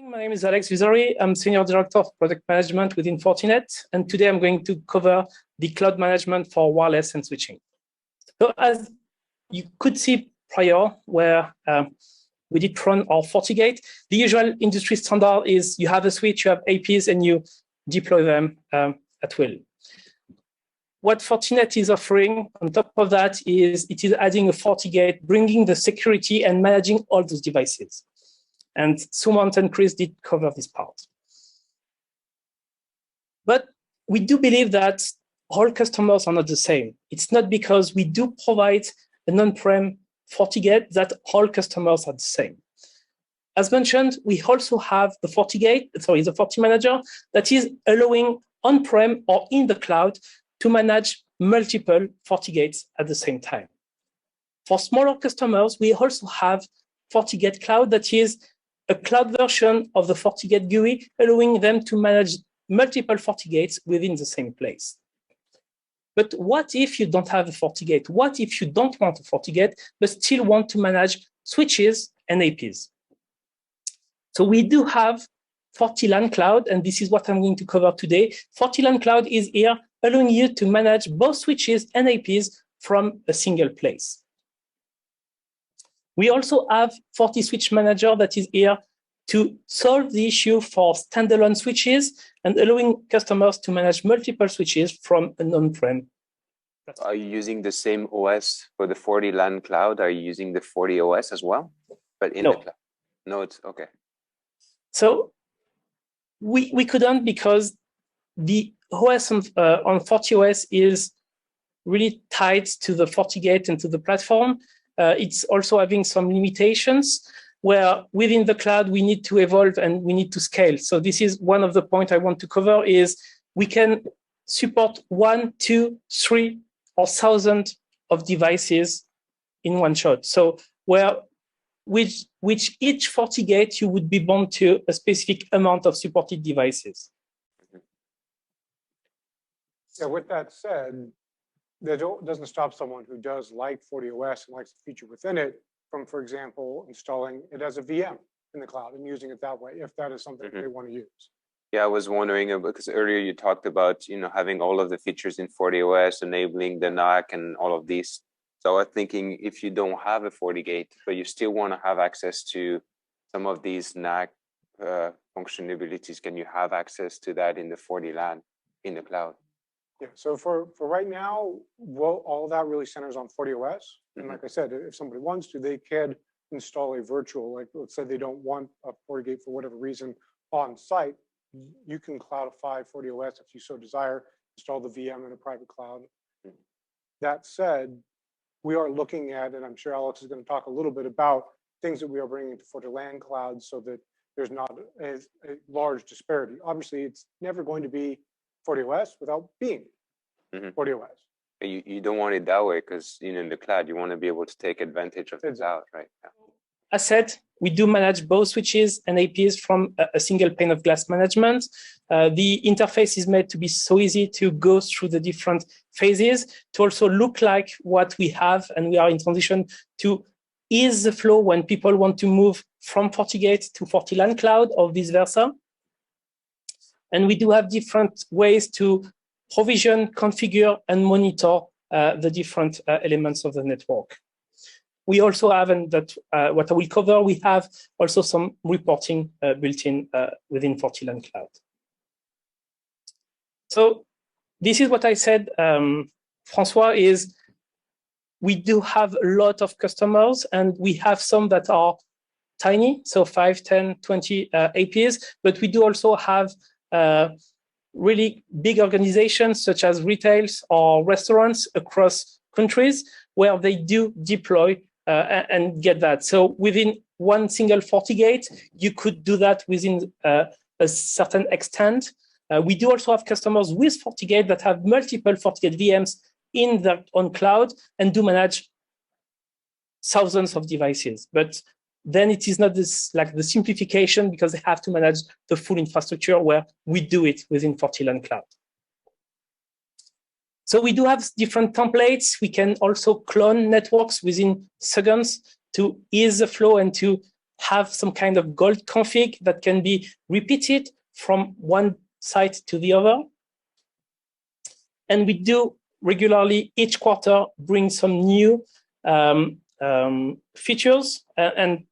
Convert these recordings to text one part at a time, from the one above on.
My name is Alex Vizori. I'm Senior Director of Product Management within Fortinet, and today I'm going to cover the cloud management for wireless and switching. So as you could see prior, where we did run our FortiGate, the usual industry standard is you have a switch, you have APs, and you deploy them at will. What Fortinet is offering on top of that is it is adding a FortiGate, bringing the security and managing all those devices. And Sumant and Chris did cover this part. But we do believe that all customers are not the same. It's not because we do provide an on-prem FortiGate that all customers are the same. As mentioned, we also have the FortiGate, the FortiManager, that is allowing on-prem or in the cloud to manage multiple FortiGates at the same time. For smaller customers, we also have FortiGate Cloud, that is a cloud version of the FortiGate GUI, allowing them to manage multiple FortiGates within the same place. But what if you don't have a FortiGate? What if you don't want a FortiGate, but still want to manage switches and APs? So we do have FortiLAN Cloud, and this is what I'm going to cover today. FortiLAN Cloud is here, allowing you to manage both switches and APs from a single place. We also have FortiSwitch Manager that is here to solve the issue for standalone switches and allowing customers to manage multiple switches from an on-prem. Are you using the same OS for the FortiLAN Cloud? Are you using the FortiOS as well? But in the cloud? No, it's okay. So we couldn't, because the OS on FortiOS is really tied to the FortiGate and to the platform. It's also having some limitations where within the cloud, we need to evolve and we need to scale. So this is one of the points I want to cover is we can support 1, 2, 3, or 1,000 of devices in one shot. So which each FortiGate, you would be bound to a specific amount of supported devices. Yeah, with that said, that doesn't stop someone who does like FortiOS and likes the feature within it from, for example, installing it as a VM in the cloud and using it that way, if that is something they want to use. Yeah, I was wondering, because earlier you talked about, having all of the features in FortiOS, enabling the NAC and all of these. So I was thinking, if you don't have a FortiGate, but you still want to have access to some of these NAC functionalities, can you have access to that in the FortiLAN in the cloud? Yeah, so for right now, well, all that really centers on FortiOS. And like I said, if somebody wants to, they can install a virtual, like let's say they don't want a FortiGate for whatever reason on site, you can cloudify FortiOS if you so desire, install the VM in a private cloud. That said, we are looking at, and I'm sure Alex is going to talk a little bit about things that we are bringing to FortiLAN Cloud so that there's not a large disparity. Obviously, it's never going to be FortiOS without being FortiOS. You don't want it that way because in the cloud, you want to be able to take advantage of the cloud, right? Yeah. As said, we do manage both switches and APs from a single pane of glass management. The interface is made to be so easy to go through the different phases, to also look like what we have, and we are in transition to ease the flow when people want to move from FortiGate to FortiLAN Cloud or vice versa. And we do have different ways to provision, configure, and monitor the different elements of the network. We also have, and that what I will cover, we have also some reporting built in within FortiLAN Cloud. So this is what I said, Francois, is we do have a lot of customers, and we have some that are tiny, so 5, 10, 20 APs, but we do also have really big organizations such as retails or restaurants across countries where they do deploy and get that. So within one single FortiGate, you could do that within a certain extent. We do also have customers with FortiGate that have multiple FortiGate VMs in their own cloud and do manage thousands of devices. But then it is not this like the simplification, because they have to manage the full infrastructure where we do it within FortiLAN Cloud. So we do have different templates. We can also clone networks within seconds to ease the flow and to have some kind of gold config that can be repeated from one site to the other. And we do regularly, each quarter, bring some new features and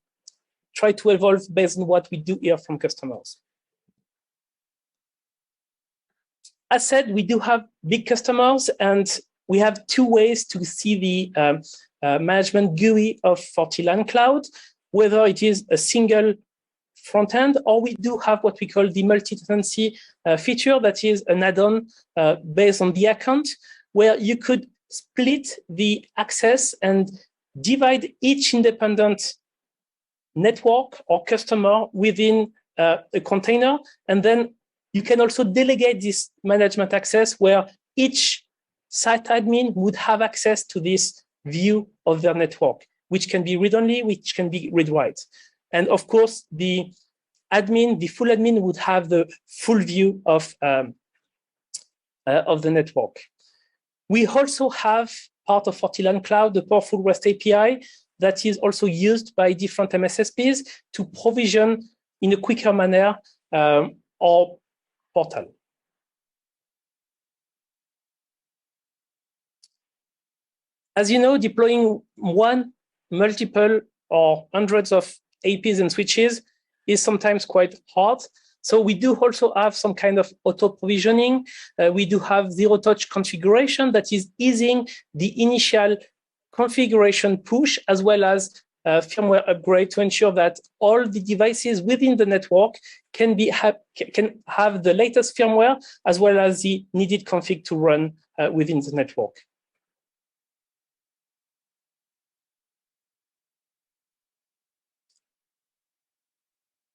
try to evolve based on what we do hear from customers. As said, we do have big customers, and we have two ways to see the management GUI of FortiLAN Cloud, whether it is a single front end, or we do have what we call the multi-tenancy feature, that is an add-on based on the account, where you could split the access and divide each independent network or customer within a container. And then you can also delegate this management access where each site admin would have access to this view of their network, which can be read-only, which can be read-write. And of course, the admin, the full admin, would have the full view of the network. We also have part of FortiLAN Cloud, the powerful REST API that is also used by different MSSPs to provision in a quicker manner our portal. As you know, deploying one, multiple, or hundreds of APs and switches is sometimes quite hard. So we do also have some kind of auto provisioning. We do have zero-touch configuration that is easing the initial configuration push, as well as firmware upgrade to ensure that all the devices within the network can have the latest firmware, as well as the needed config to run within the network.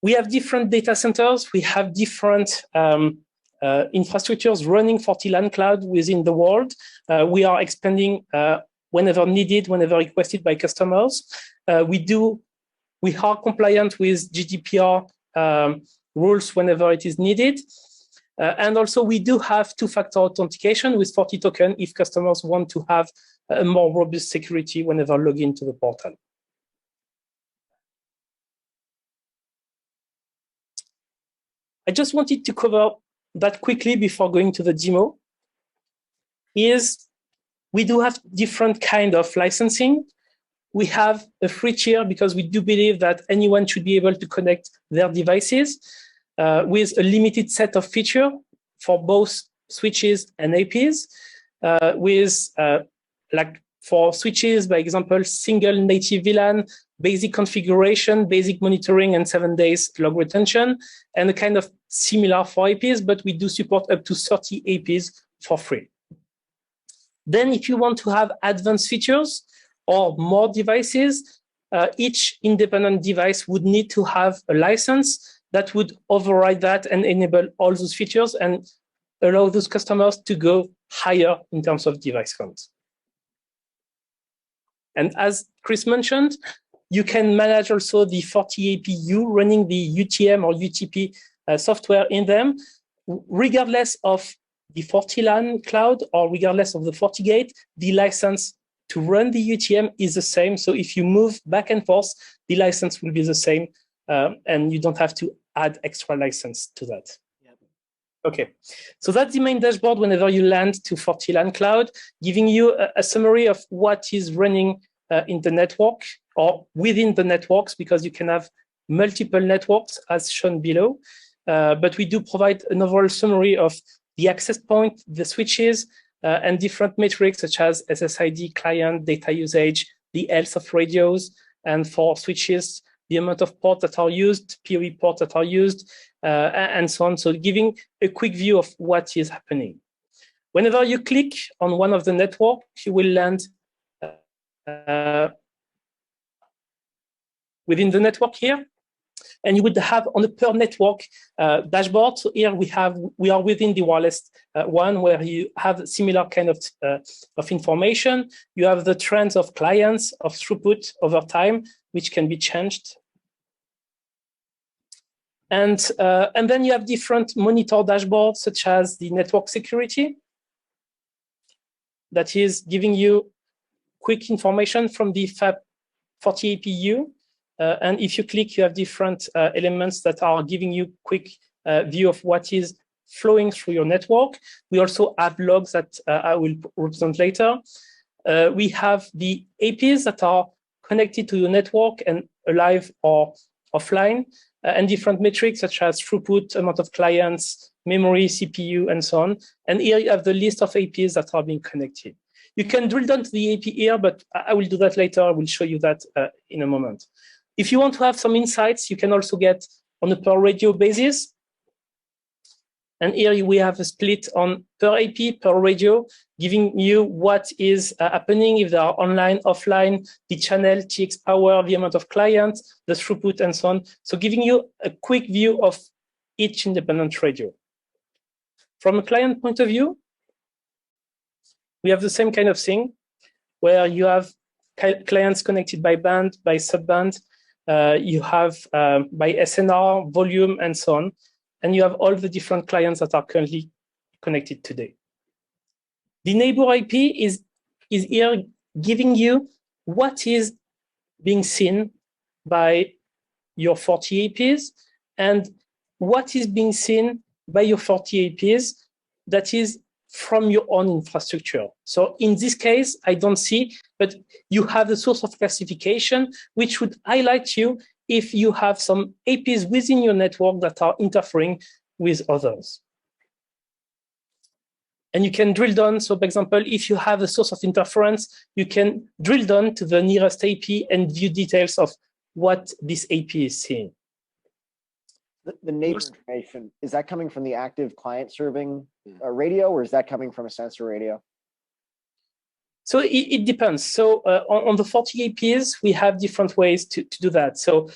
We have different data centers. We have different infrastructures running FortiLAN Cloud within the world. We are expanding whenever needed, whenever requested by customers. We are compliant with GDPR rules whenever it is needed. And also we do have two-factor authentication with FortiToken if customers want to have a more robust security whenever log into the portal. I just wanted to cover that quickly before going to the demo. We do have different kind of licensing. We have a free tier because we do believe that anyone should be able to connect their devices with a limited set of features for both switches and APs. Like for switches, by example, single native VLAN, basic configuration, basic monitoring, and 7 days log retention, and a kind of similar for APs, but we do support up to 30 APs for free. Then if you want to have advanced features or more devices, each independent device would need to have a license that would override that and enable all those features and allow those customers to go higher in terms of device counts. And as Chris mentioned, you can manage also the FortiAPU running the UTM or UTP software in them, regardless of the FortiLAN Cloud or regardless of the FortiGate. The license to run the UTM is the same. So if you move back and forth, the license will be the same, and you don't have to add extra license to that. Yep. Okay, so that's the main dashboard whenever you land to FortiLAN Cloud, giving you a summary of what is running in the network or within the networks, because you can have multiple networks as shown below. But we do provide an overall summary of the access point, the switches, and different metrics such as SSID, client, data usage, the health of radios, and for switches, the amount of ports that are used, PoE ports that are used, and so on. So giving a quick view of what is happening. Whenever you click on one of the networks, you will land within the network here, and you would have on the per network dashboard. So here we are within the wireless one, where you have similar kind of information. You have the trends of clients, of throughput over time, which can be changed. And then you have different monitor dashboards, such as the network security, that is giving you quick information from the FortiAPU. And if you click, you have different elements that are giving you quick view of what is flowing through your network. We also have logs that I will represent later. We have the APs that are connected to your network and alive or offline, and different metrics such as throughput, amount of clients, memory, CPU, and so on. And here you have the list of APs that are being connected. You can drill down to the AP here, but I will do that later. I will show you that in a moment. If you want to have some insights, you can also get on a per radio basis. And here we have a split on per AP, per radio, giving you what is happening if they are online, offline, the channel, TX power, the amount of clients, the throughput, and so on. So giving you a quick view of each independent radio. From a client point of view, we have the same kind of thing, where you have clients connected by band, by subband, you have by SNR, volume, and so on. And you have all the different clients that are currently connected today. The neighbor IP is here giving you what is being seen by your 40 APs and what is being seen by your 40 APs that is from your own infrastructure. So in this case, I don't see, but you have the source of classification, which would highlight you if you have some APs within your network that are interfering with others. And you can drill down. So for example, if you have a source of interference, you can drill down to the nearest AP and view details of what this AP is seeing. The neighbor information, is that coming from the active client serving radio, or is that coming from a sensor radio? So it depends. So on the 40 APs, we have different ways to do that. So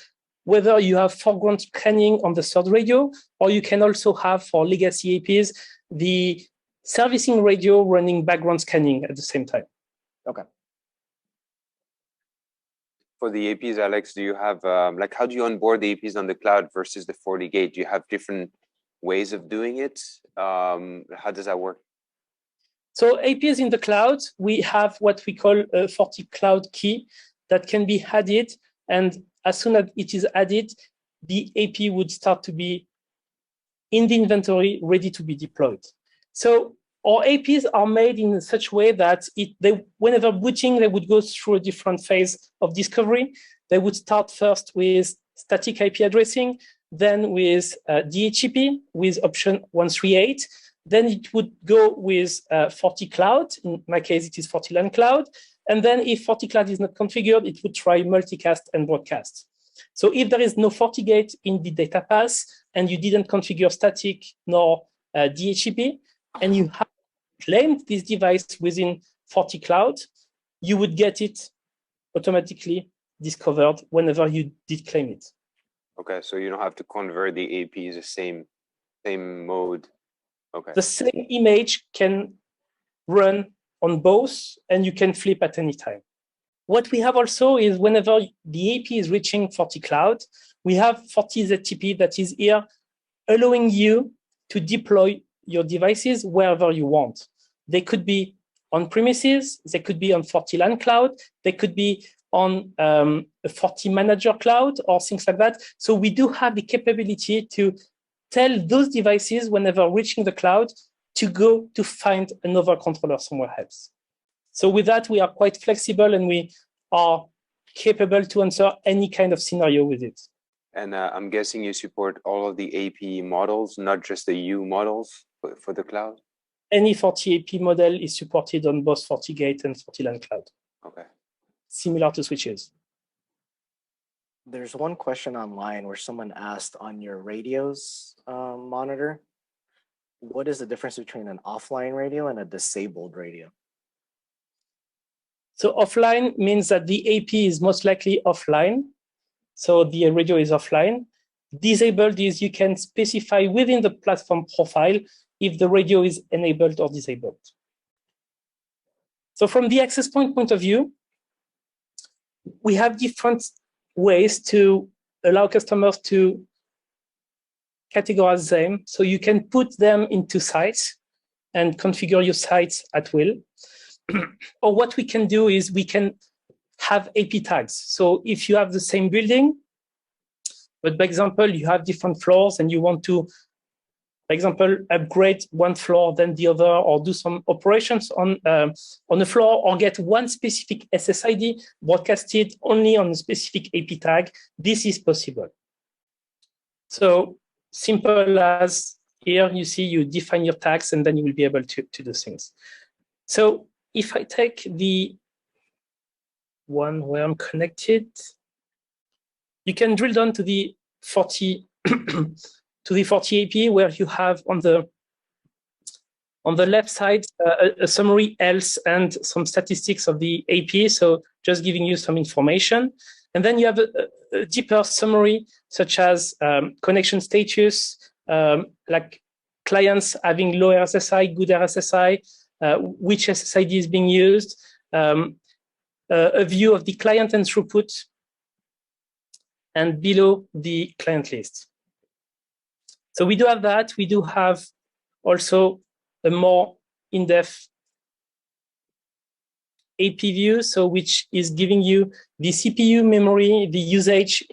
whether you have foreground scanning on the third radio, or you can also have for legacy APs, the servicing radio running background scanning at the same time. Okay. For the APs, Alex, do you have, like, how do you onboard the APs on the cloud versus the FortiGate? Do you have different ways of doing it? How does that work? So APs in the cloud, we have what we call a FortiCloud key that can be added. And as soon as it is added, the AP would start to be in the inventory, ready to be deployed. So our APs are made in such a way that whenever booting, they would go through a different phase of discovery. They would start first with static IP addressing, then with DHCP with option 138. Then it would go with FortiCloud. In my case, it is FortiLAN Cloud. And then if FortiCloud is not configured, it would try multicast and broadcast. So if there is no FortiGate in the data path and you didn't configure static nor DHCP, and you have claimed this device within FortiCloud, you would get it automatically discovered whenever you did claim it. Okay, so you don't have to convert the APs the same mode. Okay. The same image can run on both, and you can flip at any time. What we have also is whenever the AP is reaching FortiCloud, we have FortiZTP that is here allowing you to deploy your devices wherever you want. They could be on premises, they could be on FortiLAN Cloud, they could be on a FortiManager Cloud or things like that. So we do have the capability to tell those devices whenever reaching the cloud to go to find another controller somewhere else. So with that, we are quite flexible and we are capable to answer any kind of scenario with it. And I'm guessing you support all of the AP models, not just the U models for the cloud? Any FortiAP model is supported on both FortiGate and FortiLAN Cloud. Okay. Similar to switches. There's one question online where someone asked on your radios monitor, what is the difference between an offline radio and a disabled radio? So offline means that the AP is most likely offline. So the radio is offline. Disabled is you can specify within the platform profile if the radio is enabled or disabled. So from the access point of view, we have different ways to allow customers to categorize them. So you can put them into sites and configure your sites at will. Or what we can do is we can have AP tags. So if you have the same building, but by example, you have different floors and you want to, for example, upgrade one floor than the other, or do some operations on the floor, or get one specific SSID broadcasted only on a specific AP tag, this is possible. So simple as here, you see, you define your tags, and then you will be able to do things. So if I take the one where I'm connected, you can drill down to the 40 to the FortiAP, where you have on the left side a summary else and some statistics of the AP. So just giving you some information, and then you have a deeper summary such as connection status, like clients having low RSSI, good RSSI, which SSID is being used, a view of the client and throughput, and below the client list. So we do have that. We do have also a more in-depth AP view, so which is giving you the CPU memory, the usage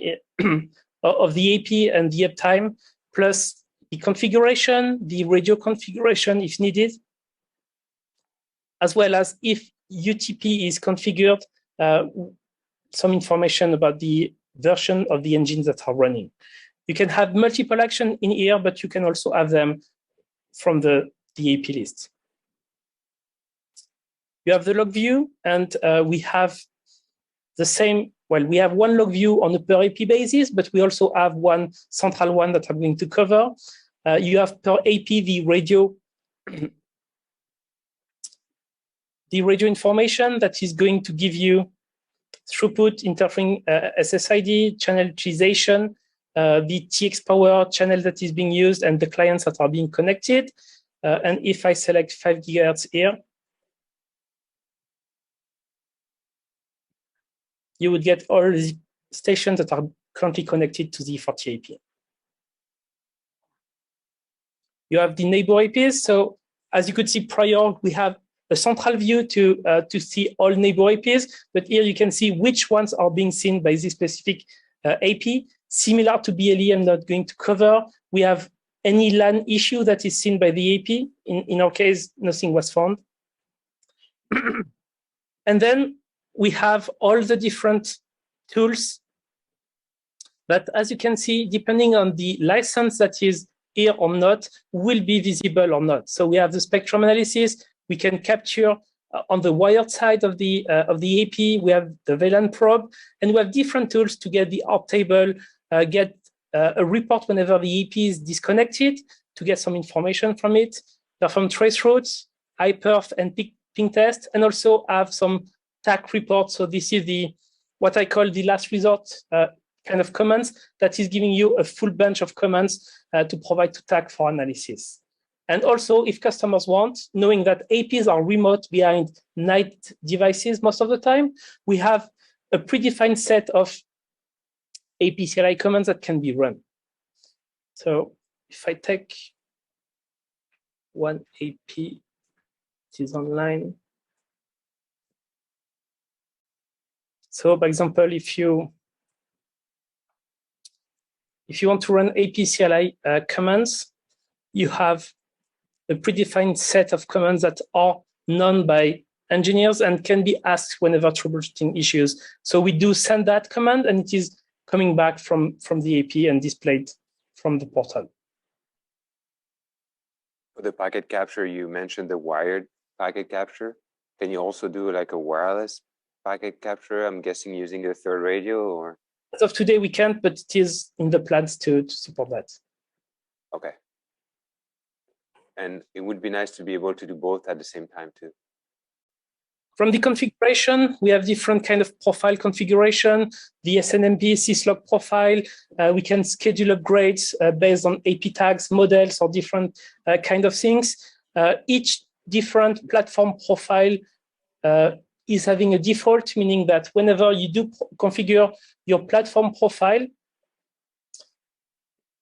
of the AP and the uptime, plus the configuration, the radio configuration if needed, as well as if UTP is configured, some information about the version of the engines that are running. You can have multiple actions in here, but you can also have them from the AP list. You have the log view, and we have the same, well, we have one log view on a per AP basis, but we also have one central one that I'm going to cover. You have per AP the radio information that is going to give you throughput, interfering SSID, channel utilization, the TX power channel that is being used, and the clients that are being connected. And if I select 5 GHz here, you would get all the stations that are currently connected to the FortiAP. You have the neighbor APs. So as you could see prior, we have a central view to see all neighbor APs, but here you can see which ones are being seen by this specific AP. Similar to BLE, I'm not going to cover. We have any LAN issue that is seen by the AP. In our case, nothing was found. And then we have all the different tools that, as you can see, depending on the license that is here or not, will be visible or not. So we have the spectrum analysis. We can capture on the wired side of the AP. We have the VLAN probe, and we have different tools to get the ARP table, get a report whenever the AP is disconnected to get some information from it, perform trace routes, iPerf and ping test, and also have some TAC reports. So this is what I call the last resort kind of commands that is giving you a full bunch of commands to provide to TAC for analysis. And also, if customers want, knowing that APs are remote behind night devices most of the time, we have a predefined set of AP CLI commands that can be run. So if I take one AP, it is online. So, for example, if you want to run AP CLI commands, you have a predefined set of commands that are known by engineers and can be asked whenever troubleshooting issues. So we do send that command, and it is coming back from the AP and displayed from the portal. For the packet capture, you mentioned the wired packet capture. Can you also do like a wireless packet capture? I'm guessing using a third radio, or? As of today, we can't, but it is in the plans to support that. Okay. And it would be nice to be able to do both at the same time too. From the configuration, we have different kind of profile configuration, the SNMP syslog profile. We can schedule upgrades based on AP tags, models, or different kind of things. Each different platform profile is having a default, meaning that whenever you do configure your platform profile,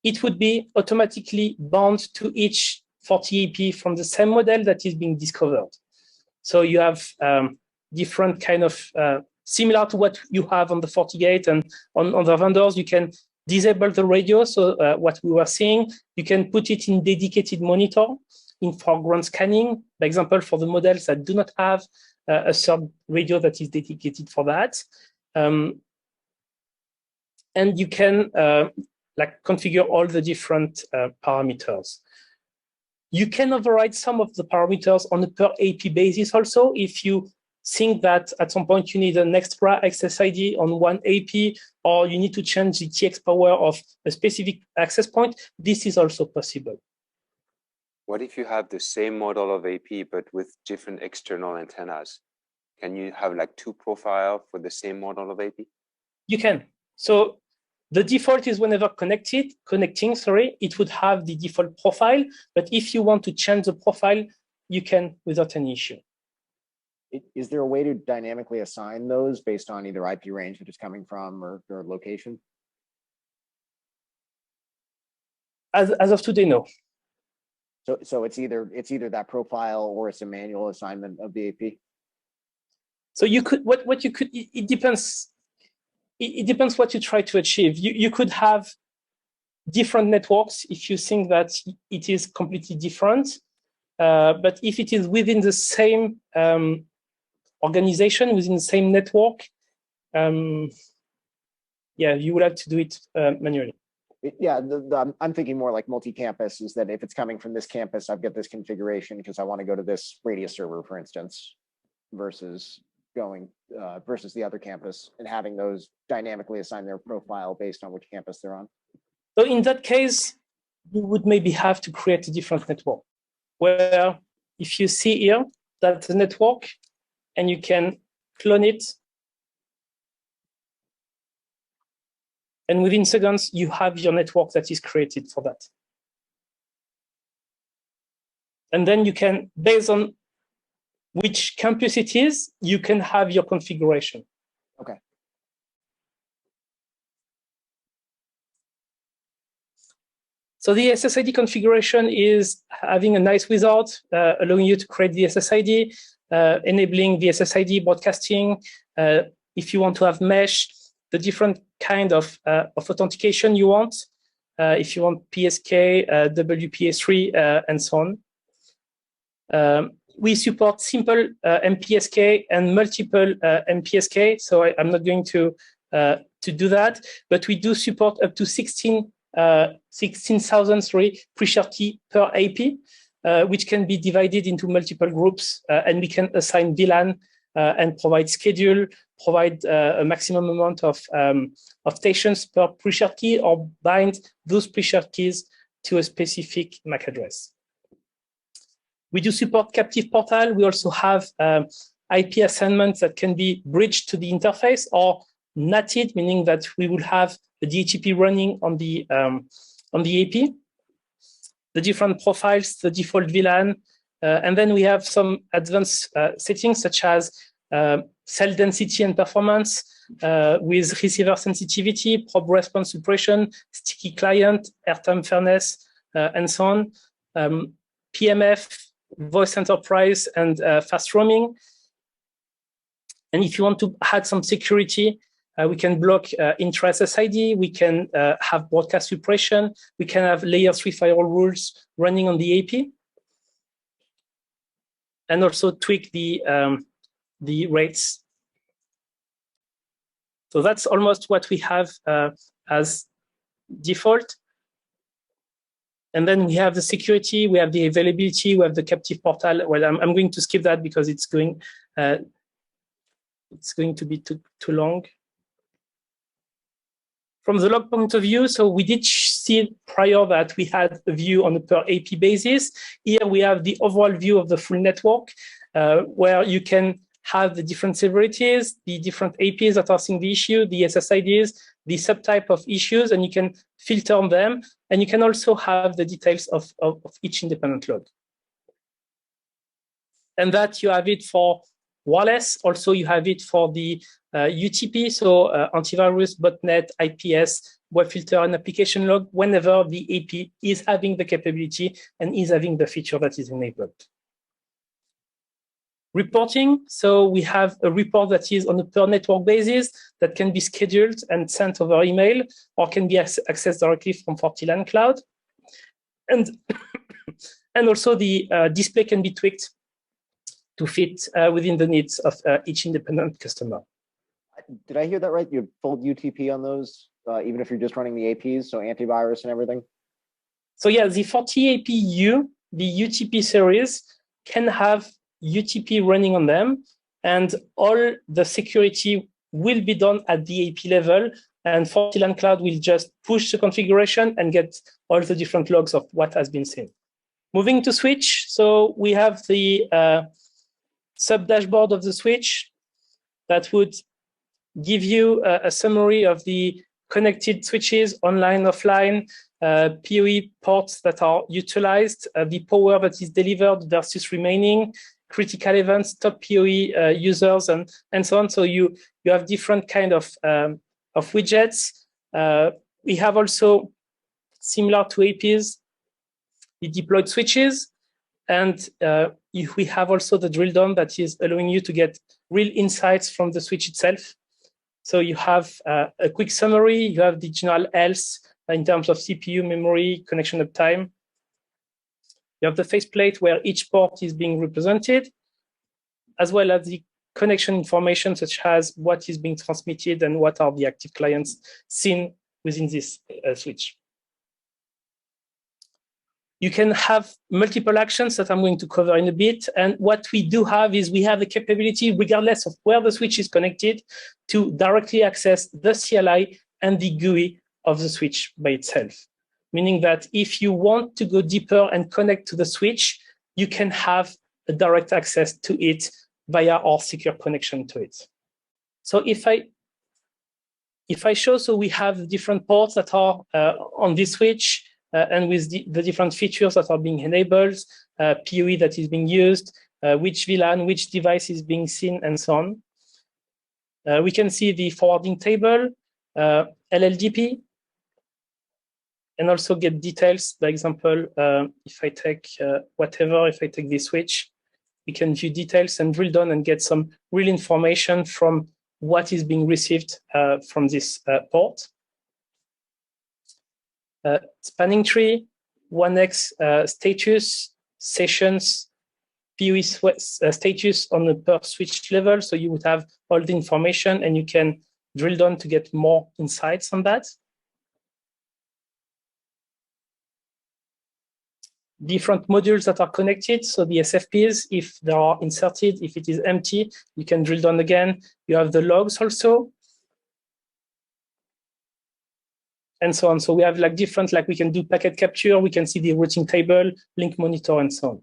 it would be automatically bound to each FortiAP from the same model that is being discovered. So you have different kind of similar to what you have on the FortiGate and on other vendors. You can disable the radio. So what we were seeing, you can put it in dedicated monitor, in foreground scanning, for example, for the models that do not have a third radio that is dedicated for that. And you can like configure all the different parameters. You can override some of the parameters on a per AP basis also. If you think that at some point you need an extra SSID on one AP, or you need to change the TX power of a specific access point, this is also possible. What if you have the same model of AP, but with different external antennas? Can you have like two profiles for the same model of AP? You can. So the default is whenever connecting, it would have the default profile. But if you want to change the profile, you can without any issue. Is there a way to dynamically assign those based on either IP range that it's coming from or location? As of today, no. So it's either that profile or it's a manual assignment of the AP. So you could what you could, it depends. It depends what you try to achieve. You could have different networks if you think that it is completely different. But if it is within the same organization, within the same network, yeah, you would have to do it manually. Yeah, I'm thinking more like multi-campus, is that if it's coming from this campus, I've got this configuration because I want to go to this radius server, for instance, versus going versus the other campus and having those dynamically assign their profile based on which campus they're on. So in that case, you would maybe have to create a different network where if you see here, that's a network and you can clone it. And within seconds, you have your network that is created for that. And then you can, based on which campus it is, you can have your configuration. Okay. So the SSID configuration is having a nice wizard, allowing you to create the SSID, enabling the SSID broadcasting. If you want to have mesh, the different kind of authentication you want. If you want PSK, WPA3, and so on. We support simple MPSK and multiple MPSK, so I'm not going to do that, but we do support up to 16,000 pre-shared key per AP, which can be divided into multiple groups, and we can assign VLAN and provide schedule, provide a maximum amount of stations per pre-shared key, or bind those pre-shared keys to a specific MAC address. We do support captive portal. We also have IP assignments that can be bridged to the interface or NATed, meaning that we will have the DHCP running on the AP. The different profiles, the default VLAN, and then we have some advanced settings such as cell density and performance with receiver sensitivity, probe response suppression, sticky client, airtime fairness, and so on. PMF, voice enterprise, and fast roaming. And if you want to add some security, we can block intra-SSID, we can have broadcast suppression, we can have layer 3 firewall rules running on the AP, and also tweak the rates. So that's almost what we have as default. And then we have the security, we have the availability, we have the captive portal. Well, I'm going to skip that because it's going to be too long. From the log point of view, so we did see prior that we had a view on a per AP basis. Here we have the overall view of the full network, where you can have the different severities, the different APs that are seeing the issue, the SSIDs, the subtype of issues, and you can filter on them. And you can also have the details of each independent log. And that you have it for wireless. Also, you have it for the UTP, so antivirus, botnet, IPS, web filter, and application log whenever the AP is having the capability and is having the feature that is enabled. Reporting, so we have a report that is on a per network basis that can be scheduled and sent over email or can be accessed directly from FortiLAN Cloud. And, and also the display can be tweaked to fit within the needs of each independent customer. Did I hear that right? You have full UTP on those, even if you're just running the APs, so antivirus and everything? So yeah, the FortiAPU, the UTP series, can have UTP running on them, and all the security will be done at the AP level, and FortiLAN Cloud will just push the configuration and get all the different logs of what has been seen. Moving to switch, so we have the sub-dashboard of the switch that would give you a summary of the connected switches, online, offline, PoE ports that are utilized, the power that is delivered versus remaining, critical events, top PoE users, and so on. So you have different kind of widgets. We have also, similar to APs, the deployed switches, and we have also the drill down that is allowing you to get real insights from the switch itself. So you have a quick summary, you have the general health in terms of CPU, memory, connection uptime. You have the faceplate where each port is being represented, as well as the connection information, such as what is being transmitted and what are the active clients seen within this switch. You can have multiple actions that I'm going to cover in a bit. And what we do have is we have the capability, regardless of where the switch is connected, to directly access the CLI and the GUI of the switch by itself. Meaning that if you want to go deeper and connect to the switch, you can have a direct access to it via our secure connection to it. So if I show, so we have different ports that are on this switch, and with the different features that are being enabled, PoE that is being used, which VLAN, which device is being seen, and so on. We can see the forwarding table, LLDP, and also get details. For example, if I take if I take this switch, we can view details and drill down and get some real information from what is being received from this port. Spanning tree, 1x status, sessions, PoE status on the per switch level. So you would have all the information and you can drill down to get more insights on that. Different modules that are connected. So the SFPs, if they are inserted, if it is empty, you can drill down again. You have the logs also. And so on. So we have like different, like we can do packet capture, we can see the routing table, link monitor, and so on.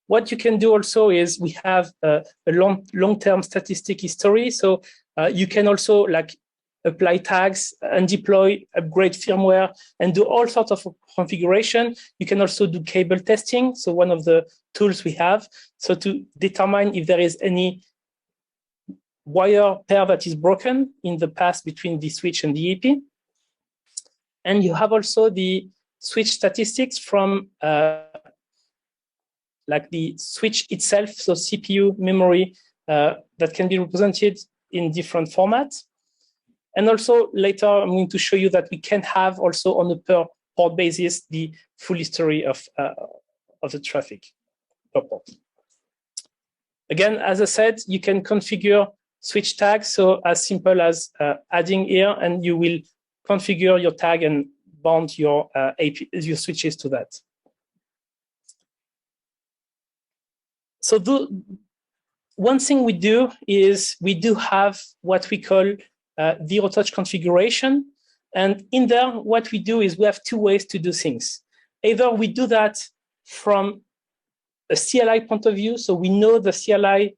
What you can do also is we have a long-term statistic history. So you can also like apply tags and deploy, upgrade firmware, and do all sorts of configuration. You can also do cable testing. So one of the tools we have, so to determine if there is any wire pair that is broken in the path between the switch and the EP. And you have also the switch statistics from like the switch itself, so CPU, memory, that can be represented in different formats. And also later, I'm going to show you that we can have also on a per port basis the full history of the traffic per port. Again, as I said, you can configure switch tags, so as simple as adding here, and you will configure your tag and bound your your switches to that. So one thing we do is we do have what we call zero-touch configuration. And in there, what we do is we have two ways to do things. Either we do that from a CLI point of view, so we know the CLI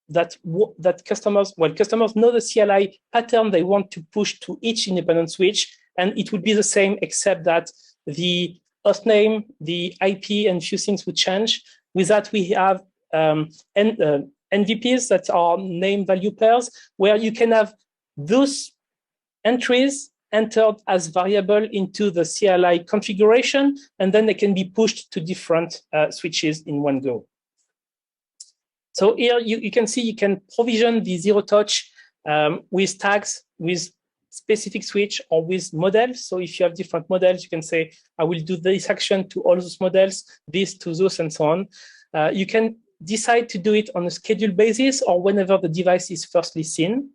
that customers know the CLI pattern they want to push to each independent switch, and it would be the same except that the host name, the IP, and few things would change. With that, we have NVPs that are name value pairs, where you can have those entries entered as variable into the CLI configuration, and then they can be pushed to different switches in one go. So here you can see you can provision the zero touch with tags, with specific switch, or with models. So if you have different models, you can say, I will do this action to all those models, this to those, and so on. You can decide to do it on a scheduled basis or whenever the device is firstly seen.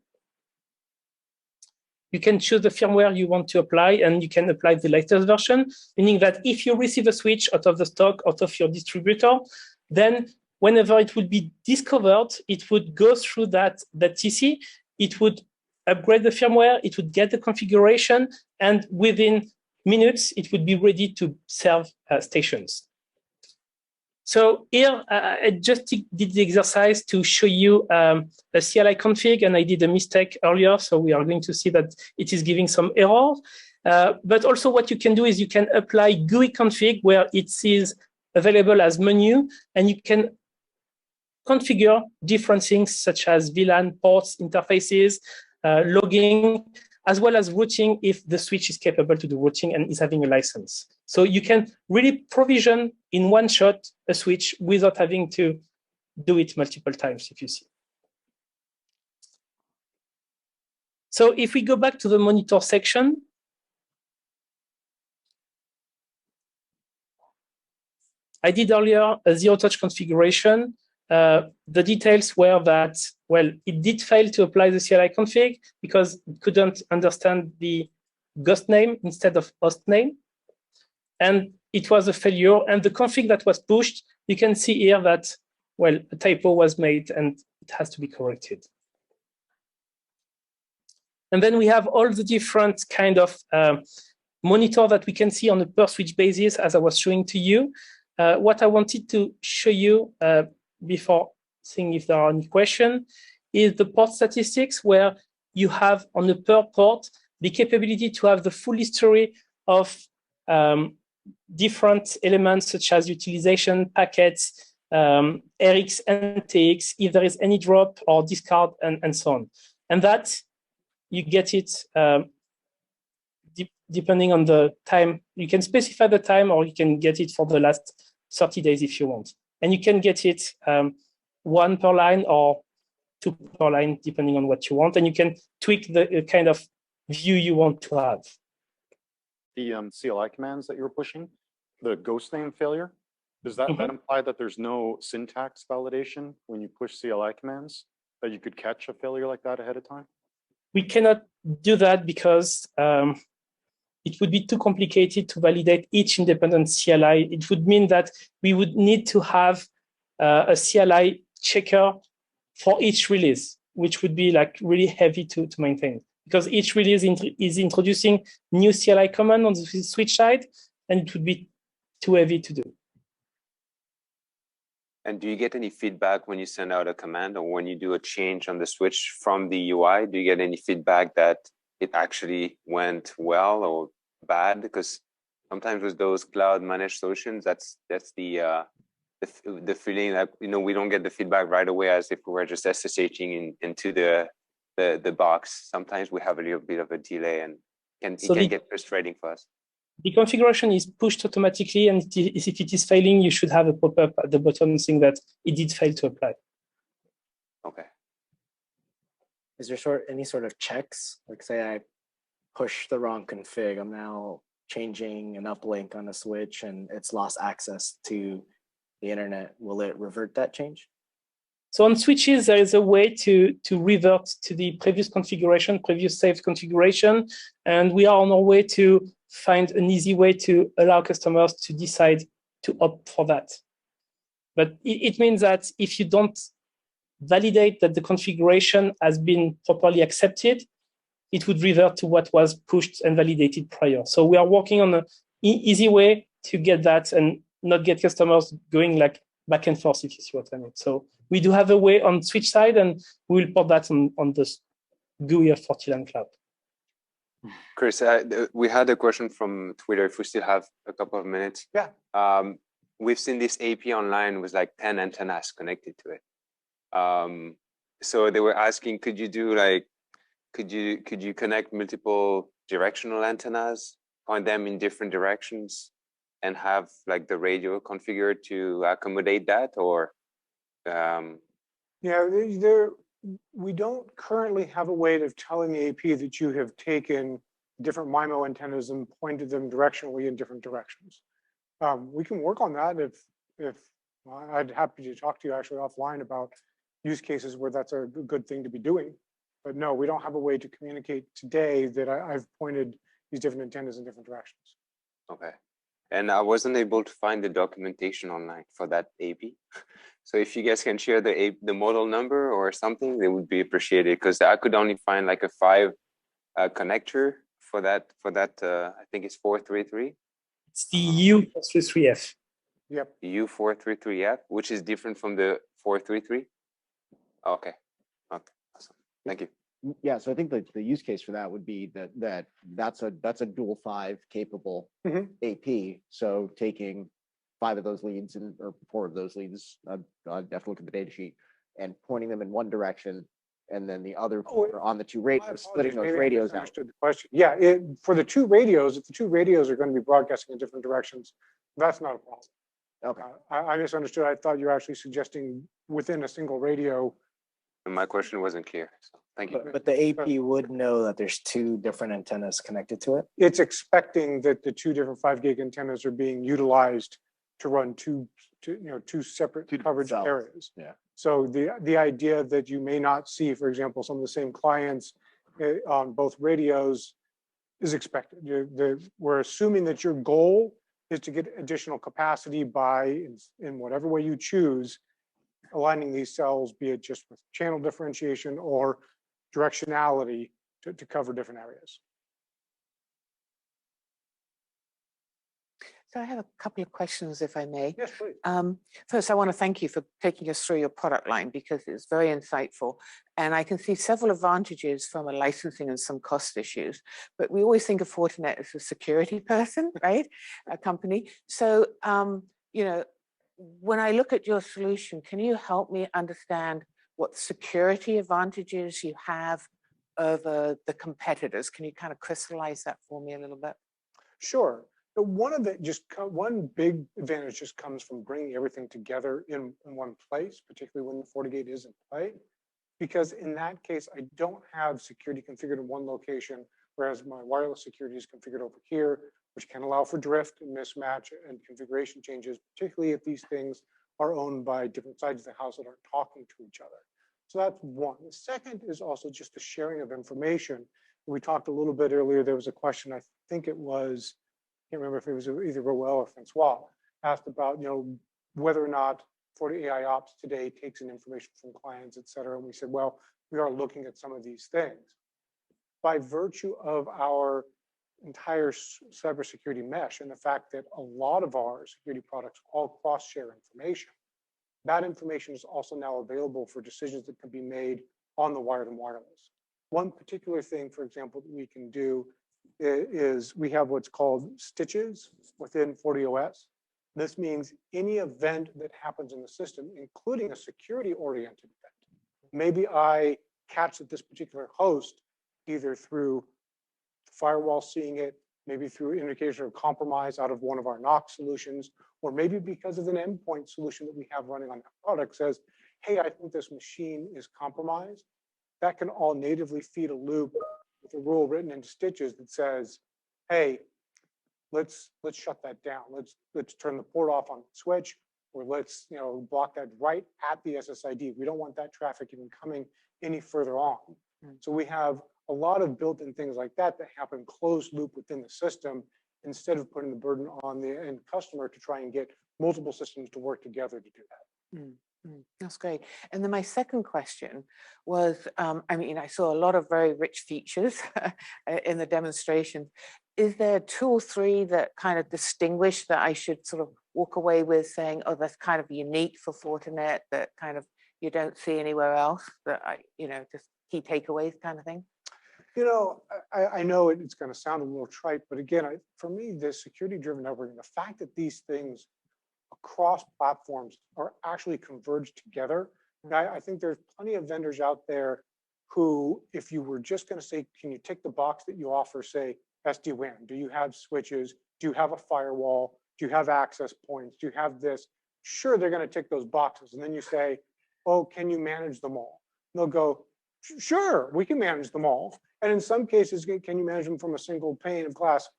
You can choose the firmware you want to apply, and you can apply the latest version, meaning that if you receive a switch out of the stock, out of your distributor, then whenever it would be discovered, it would go through that TC, it would upgrade the firmware, it would get the configuration, and within minutes, it would be ready to serve stations. So here, I just did the exercise to show you a CLI config, and I did a mistake earlier, so we are going to see that it is giving some errors. But also what you can do is you can apply GUI config where it is available as menu, and you can configure different things such as VLAN ports, interfaces, logging, as well as routing if the switch is capable to do routing and is having a license. So you can really provision in one shot a switch without having to do it multiple times, if you see. So if we go back to the monitor section, I did earlier a zero-touch configuration. The details were that, well, it did fail to apply the CLI config because it couldn't understand the ghost name instead of host name. And it was a failure. And the config that was pushed, you can see here that, well, a typo was made and it has to be corrected. And then we have all the different kind of monitor that we can see on a per switch basis, as I was showing to you. What I wanted to show you before seeing if there are any questions is the port statistics, where you have on the per port the capability to have the full history of different elements such as utilization, packets, RX and TX, if there is any drop or discard, and so on. And that you get it depending on the time. You can specify the time, or you can get it for the last 30 days if you want. And you can get it 1 per line or 2 per line, depending on what you want. And you can tweak the kind of view you want to have. The CLI commands that you were pushing, the ghost name failure, does that, that imply that there's no syntax validation when you push CLI commands, that you could catch a failure like that ahead of time? We cannot do that because it would be too complicated to validate each independent CLI. It would mean that we would need to have a CLI checker for each release, which would be like really heavy to maintain, because each release is introducing new CLI command on the switch side, and it would be too heavy to do. And do you get any feedback when you send out a command or when you do a change on the switch from the UI? Do you get any feedback that it actually went well or bad? Because sometimes with those cloud managed solutions, that's the feeling that, you know, we don't get the feedback right away as if we were just SSHing into the box. Sometimes we have a little bit of a delay, and it can get frustrating for us. The configuration is pushed automatically, and if it is failing, you should have a pop-up at the bottom saying that it did fail to apply. Okay. Is there any sort of checks? Like, say I push the wrong config, I'm now changing an uplink on a switch and it's lost access to the internet. Will it revert that change? So on switches, there is a way to revert to the previous configuration, previous saved configuration, and we are on our way to find an easy way to allow customers to decide to opt for that. But it means that if you don't validate that the configuration has been properly accepted, it would revert to what was pushed and validated prior. So we are working on an easy way to get that and not get customers going like back and forth, if you see what I mean. So we do have a way on switch side, and we will put that on the GUI of FortiLAN Cloud. Chris, we had a question from Twitter, if we still have a couple of minutes. Yeah. We've seen this AP online with like 10 antennas connected to it. So they were asking, could you do like, could you connect multiple directional antennas, point them in different directions, and have like the radio configured to accommodate that? Or Yeah, we don't currently have a way of telling the AP that you have taken different MIMO antennas and pointed them directionally in different directions. We can work on that if I'd happy to talk to you actually offline about use cases where that's a good thing to be doing. But no, we don't have a way to communicate today that I've pointed these different antennas in different directions. Okay. And I wasn't able to find the documentation online for that AP. So if you guys can share the model number or something, it would be appreciated, because I could only find like a 5 connector for that. I think it's 433. It's the U433F. Yep. U433F, which is different from the 433. Okay. Okay. Awesome. Thank you. Yeah, so I think the use case for that would be that's a dual 5 capable AP. So taking 5 of those leads or 4 of those leads, I'd have to look at the data sheet, and pointing them in one direction, and then the other 4 on the 2 radios, splitting those radios out. Understood the question. Yeah, for the 2 radios, if the 2 radios are going to be broadcasting in different directions, that's not a problem. Okay. I misunderstood. I thought you were actually suggesting within a single radio. And my question wasn't clear. So thank you. But the AP would know that there's 2 different antennas connected to it. It's expecting that the 2 different 5 gig antennas are being utilized to run two separate coverage cells. areas. Yeah. So the idea that you may not see, for example, some of the same clients on both radios is expected. We're assuming that your goal is to get additional capacity by, in whatever way you choose, aligning these cells, be it just with channel differentiation or directionality to cover different areas. So I have a couple of questions, if I may. Yes, please. First, I want to thank you for taking us through your product line, because it's very insightful. And I can see several advantages from a licensing and some cost issues. But we always think of Fortinet as a security person, right? A company. So, when I look at your solution, can you help me understand what security advantages you have over the competitors? Can you kind of crystallize that for me a little bit? Sure. But one big advantage just comes from bringing everything together in one place, particularly when the FortiGate is in play. Because in that case, I don't have security configured in one location, whereas my wireless security is configured over here, which can allow for drift and mismatch and configuration changes, particularly if these things are owned by different sides of the house that aren't talking to each other. So that's one. The second is also just the sharing of information. We talked a little bit earlier, there was a question, I think it was, I can't remember if it was either Roel or Francois, asked about, whether or not FortiAIOps today takes in information from clients, et cetera. And we said, well, we are looking at some of these things. By virtue of our entire cybersecurity mesh and the fact that a lot of our security products all cross-share information, that information is also now available for decisions that can be made on the wired and wireless. One particular thing, for example, that we can do is we have what's called stitches within FortiOS. This means any event that happens in the system, including a security-oriented event. Maybe I catch that this particular host, either through the firewall seeing it, maybe through indication of compromise out of one of our NOC solutions, or maybe because of an endpoint solution that we have running on that product says, hey, I think this machine is compromised. That can all natively feed a loop with a rule written into stitches that says, hey, let's shut that down. Let's turn the port off on the switch, or let's block that right at the SSID. We don't want that traffic even coming any further on. So we have a lot of built-in things like that happen closed loop within the system, instead of putting the burden on the end customer to try and get multiple systems to work together to do that. That's great. And then my second question was, I saw a lot of very rich features in the demonstration. Is there 2 or 3 that kind of distinguish that I should sort of walk away with saying, oh, that's kind of unique for Fortinet, that kind of you don't see anywhere else, that just key takeaways kind of thing? I know it's going to sound a little trite, but again, for me, the security-driven networking, the fact that these things across platforms are actually converged together. I think there's plenty of vendors out there who, if you were just going to say, can you tick the box that you offer, say, SD-WAN? Do you have switches? Do you have a firewall? Do you have access points? Do you have this? Sure, they're going to tick those boxes. And then you say, oh, can you manage them all? And they'll go, sure, we can manage them all. And in some cases, can you manage them from a single pane of glass?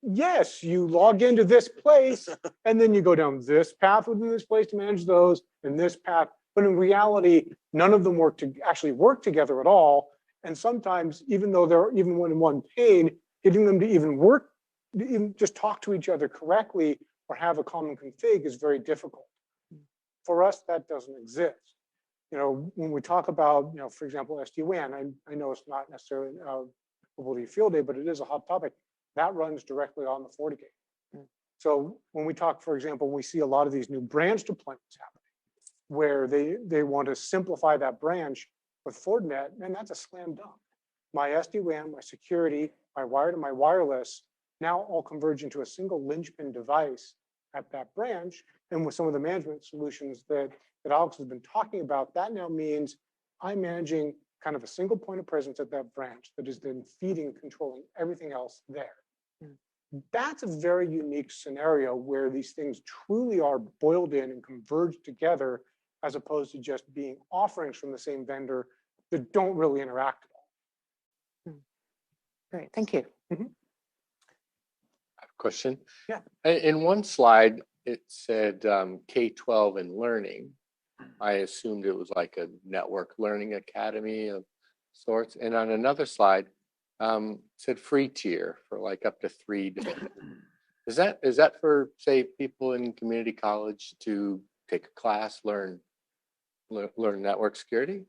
Yes, you log into this place, and then you go down this path within this place to manage those, and this path. But in reality, none of them actually work together at all. And sometimes, even though they're even in one pane, getting them to even work, even just talk to each other correctly or have a common config is very difficult. For us, that doesn't exist. When we talk about, for example, SD-WAN, I know it's not necessarily a field day, but it is a hot topic. That runs directly on the FortiGate. So when we talk, for example, we see a lot of these new branch deployments happening where they want to simplify that branch with Fortinet, and that's a slam dunk. My SD-WAN, my security, my wired and my wireless now all converge into a single linchpin device at that branch. And with some of the management solutions that Alex has been talking about, that now means I'm managing kind of a single point of presence at that branch that is then feeding, controlling everything else there. That's a very unique scenario where these things truly are boiled in and converged together, as opposed to just being offerings from the same vendor that don't really interact at all. Great, thank you. I have a question. Yeah. In one slide, it said K-12 and learning. I assumed it was like a network learning academy of sorts. And on another slide, it said free tier for like up to 3 dependents. Is that for, say, people in community college to take a class, learn network security?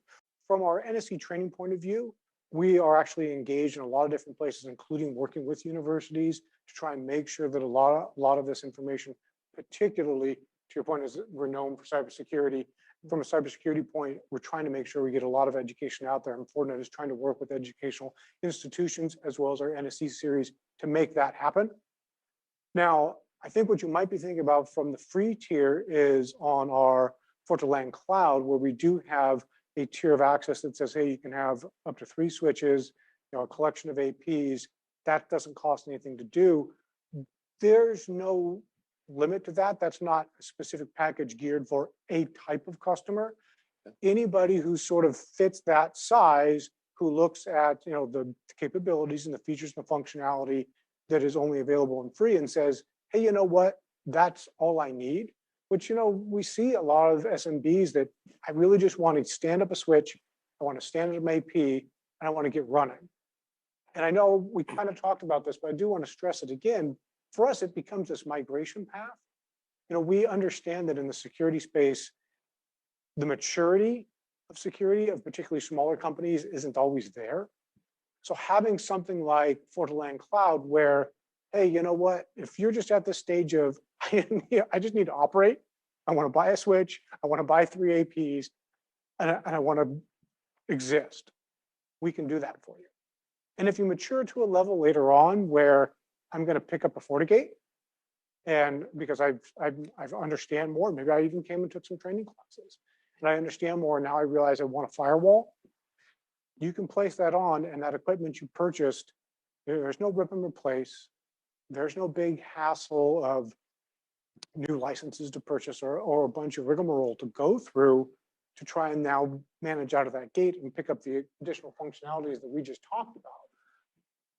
From our NSE training point of view, we are actually engaged in a lot of different places, including working with universities to try and make sure that a lot of this information, particularly to your point, is we're known for cybersecurity. From a cybersecurity point, we're trying to make sure we get a lot of education out there, and Fortinet is trying to work with educational institutions as well as our NSE series to make that happen. Now, I think what you might be thinking about from the free tier is on our FortiLAN Cloud, where we do have a tier of access that says, hey, you can have up to 3 switches, a collection of APs. That doesn't cost anything to do. There's no limit to that. That's not a specific package geared for a type of customer. Anybody who sort of fits that size, who looks at the capabilities and the features and the functionality that is only available in free and says, hey, you know what? That's all I need. Which, we see a lot of SMBs that I really just want to stand up a switch, I want to stand up an AP, and I want to get running. And I know we kind of talked about this, but I do want to stress it again. For us, it becomes this migration path. We understand that in the security space, the maturity of security of particularly smaller companies isn't always there. So having something like FortiLAN Cloud where, hey, you know what? If you're just at this stage of, I just need to operate, I want to buy a switch, I want to buy 3 APs, and I want to exist, we can do that for you. And if you mature to a level later on where I'm going to pick up a FortiGate, and because I understand more, maybe I even came and took some training classes, and I understand more, and now I realize I want a firewall, you can place that on, and that equipment you purchased, there's no rip and replace, there's no big hassle of new licenses to purchase or a bunch of rigmarole to go through to try and now manage out of that gate and pick up the additional functionalities that we just talked about.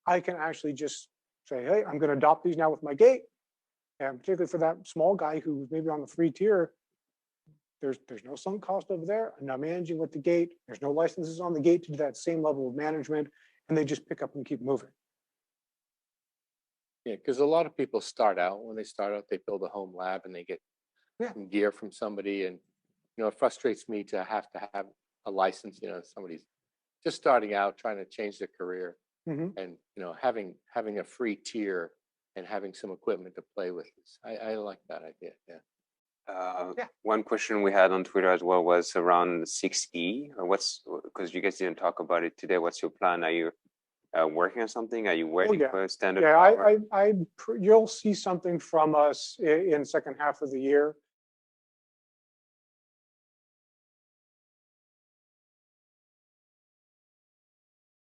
I can actually just say, hey, I'm going to adopt these now with my gate. And particularly for that small guy who's maybe on the free tier, there's no sunk cost over there. I'm not managing with the gate. There's no licenses on the gate to do that same level of management. And they just pick up and keep moving. Yeah, because a lot of people start out, when they start out, they build a home lab and they get some gear from somebody. And, it frustrates me to have a license, somebody's just starting out, trying to change their career. And, having a free tier and having some equipment to play with. I like that idea, yeah. One question we had on Twitter as well was around 6E. Because you guys didn't talk about it today, what's your plan? Are you working on something? Are you waiting for a standard? Yeah, you'll see something from us in second half of the year.